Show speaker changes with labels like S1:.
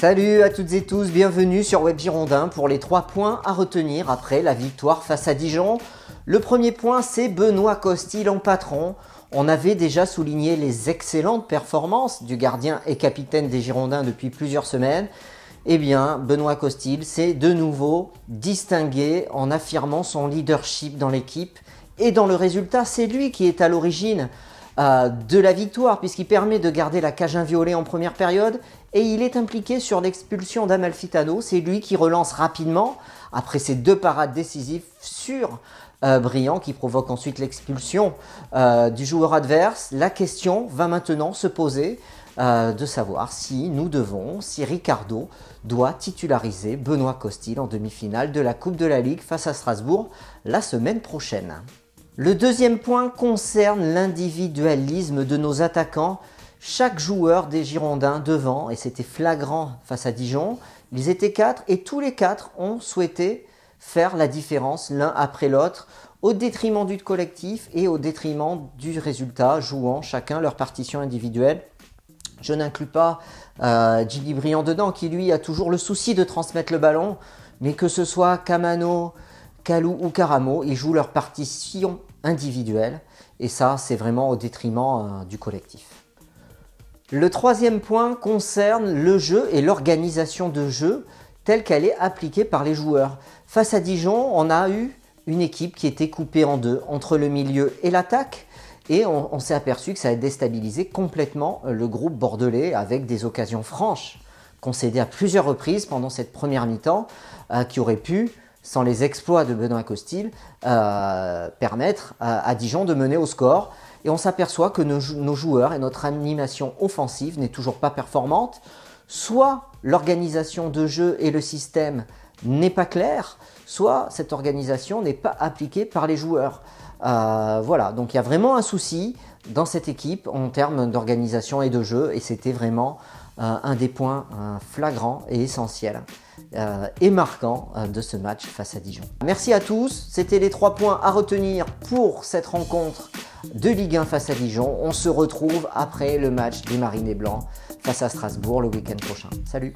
S1: Salut à toutes et tous, bienvenue sur Web Girondin pour les 3 points à retenir après la victoire face à Dijon. Le premier point, c'est Benoît Costil en patron. On avait déjà souligné les excellentes performances du gardien et capitaine des Girondins depuis plusieurs semaines. Eh bien, Benoît Costil s'est de nouveau distingué en affirmant son leadership dans l'équipe. Et dans le résultat, c'est lui qui est à l'origine de la victoire puisqu'il permet de garder la cage inviolée en première période et il est impliqué sur l'expulsion d'Amalfitano. C'est lui qui relance rapidement après ses 2 parades décisives sur Briand qui provoque ensuite l'expulsion du joueur adverse. La question va maintenant se poser de savoir si Ricardo doit titulariser Benoît Costil en demi-finale de la Coupe de la Ligue face à Strasbourg la semaine prochaine. Le deuxième point concerne l'individualisme de nos attaquants. Chaque joueur des Girondins devant, et c'était flagrant face à Dijon, ils étaient 4 et tous les 4 ont souhaité faire la différence l'un après l'autre au détriment du collectif et au détriment du résultat, jouant chacun leur partition individuelle. Je n'inclus pas Djiby Briand dedans qui lui a toujours le souci de transmettre le ballon, mais que ce soit Kamano, Kalou ou Karamo, ils jouent leur partition individuelle et ça c'est vraiment au détriment du collectif. Le troisième point concerne le jeu et l'organisation de jeu telle qu'elle est appliquée par les joueurs. Face à Dijon, on a eu une équipe qui était coupée en deux entre le milieu et l'attaque et on s'est aperçu que ça a déstabilisé complètement le groupe bordelais avec des occasions franches concédées à plusieurs reprises pendant cette première mi-temps qui aurait pu, sans les exploits de Benoît Costil, permettre à Dijon de mener au score. Et on s'aperçoit que nos joueurs et notre animation offensive n'est toujours pas performante. Soit l'organisation de jeu et le système n'est pas clair, soit cette organisation n'est pas appliquée par les joueurs. Voilà, donc il y a vraiment un souci dans cette équipe en termes d'organisation et de jeu. Et c'était vraiment un des points flagrants et essentiels et marquants de ce match face à Dijon. Merci à tous, c'était les 3 points à retenir pour cette rencontre de Ligue 1 face à Dijon. On se retrouve après le match des Marinés Blancs face à Strasbourg le week-end prochain. Salut!